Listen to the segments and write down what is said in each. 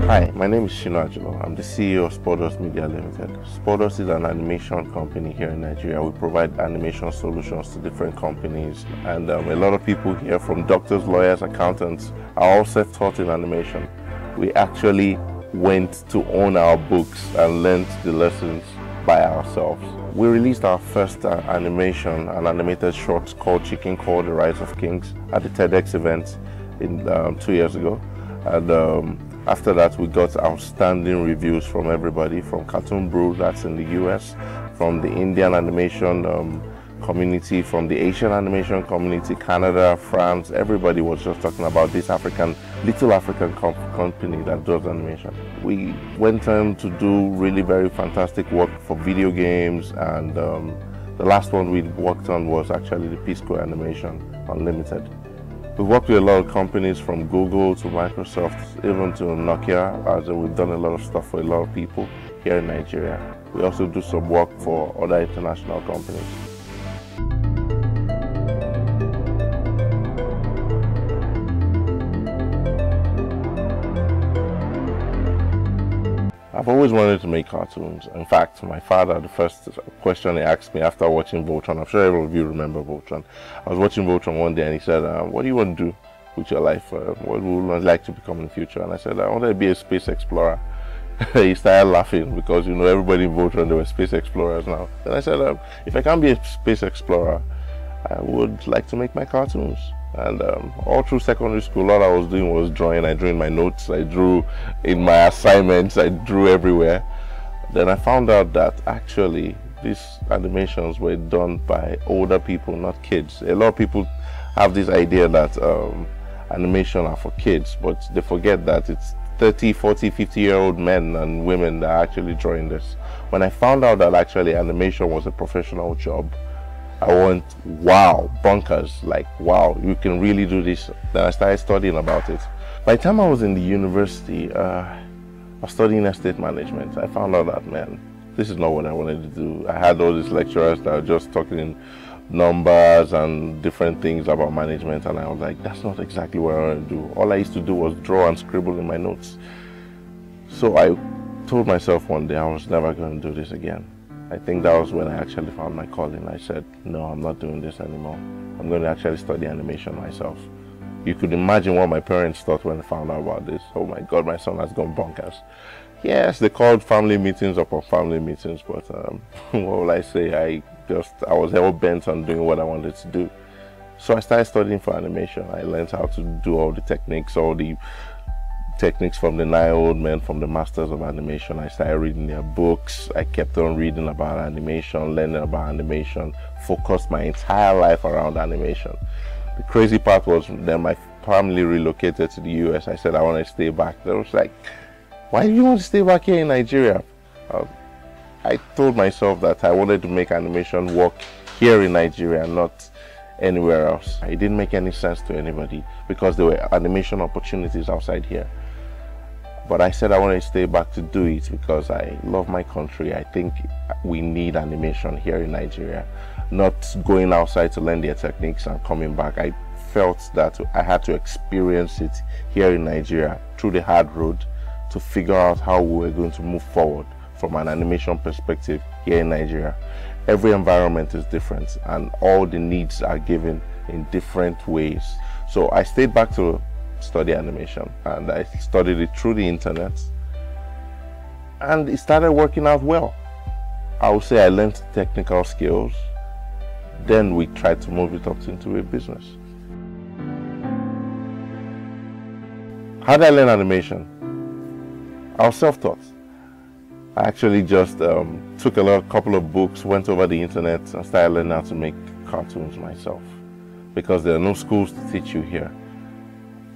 Hi, my name is Shino Ajulo. I'm the CEO of Spordust Media Limited. Spordust is an animation company here in Nigeria. We provide animation solutions to different companies, and a lot of people here, from doctors, lawyers, accountants, are all self-taught in animation. We actually went to own our books and learned the lessons by ourselves. We released our first animation, an animated short called Chicken Called The Rise of Kings, at the TEDx event in 2 years ago. And after that, we got outstanding reviews from everybody, from Cartoon Brew, that's in the US, from the Indian animation community, from the Asian animation community, Canada, France. Everybody was just talking about this little African company that does animation. We went on to do really very fantastic work for video games, and the last one we worked on was actually the P-Square Animation Unlimited. We've worked with a lot of companies, from Google to Microsoft, even to Nokia, as we've done a lot of stuff for a lot of people here in Nigeria. We also do some work for other international companies. I've always wanted to make cartoons. In fact, my father, the first question he asked me after watching Voltron, I'm sure every of you remember Voltron. I was watching Voltron one day and he said, what do you want to do with your life? What would you like to become in the future? And I said, I want to be a space explorer. He started laughing because, you know, everybody in Voltron, they were space explorers now. And I said, if I can't be a space explorer, I would like to make my cartoons. And all through secondary school, all I was doing was drawing. I drew in my notes, I drew in my assignments, I drew everywhere. Then I found out that actually these animations were done by older people, not kids. A lot of people have this idea that animation are for kids, but they forget that it's 30, 40, 50-year-old men and women that are actually drawing this. When I found out that actually animation was a professional job, I went, wow, bonkers, like, wow, you can really do this. Then I started studying about it. By the time I was in the university, I was studying estate management. I found out that, man, this is not what I wanted to do. I had all these lecturers that were just talking numbers and different things about management, and I was like, that's not exactly what I want to do. All I used to do was draw and scribble in my notes. So I told myself one day I was never going to do this again. I think that was when I actually found my calling. I said, no, I'm not doing this anymore. I'm going to actually study animation myself. You could imagine what my parents thought when they found out about this. Oh my God, my son has gone bonkers. Yes, they called family meetings upon family meetings, but what will I say? I was hell bent on doing what I wanted to do. So I started studying for animation. I learned how to do all the techniques, from the 9 old men, from the masters of animation. I started reading their books. I kept on reading about animation, learning about animation, focused my entire life around animation. The crazy part was then my family relocated to the US. I said I want to stay back. They was like, why do you want to stay back here in Nigeria? I told myself that I wanted to make animation work here in Nigeria, not anywhere else. It didn't make any sense to anybody because there were animation opportunities outside here. But I said I want to stay back to do it because I love my country. I think we need animation here in Nigeria, not going outside to learn their techniques and coming back. I felt that I had to experience it here in Nigeria through the hard road to figure out how we were going to move forward from an animation perspective here in Nigeria. Every environment is different and all the needs are given in different ways. So I stayed back to study animation, and I studied it through the internet, and it started working out well. I would say I learned technical skills, then we tried to move it up into a business. How did I learn animation? I was self-taught. I actually just took a couple of books, went over the internet and started learning how to make cartoons myself, because there are no schools to teach you here.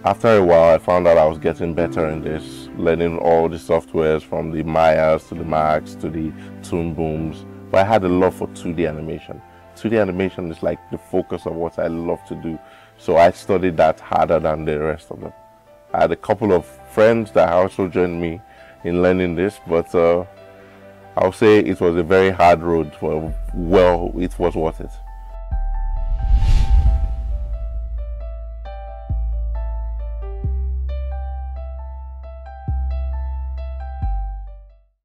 After a while, I found out I was getting better in this, learning all the softwares from the Mayas to the Max to the Toon Booms. But I had a love for 2D animation. 2D animation is like the focus of what I love to do. So I studied that harder than the rest of them. I had a couple of friends that also joined me in learning this, but I would say it was a very hard road. Well, it was worth it.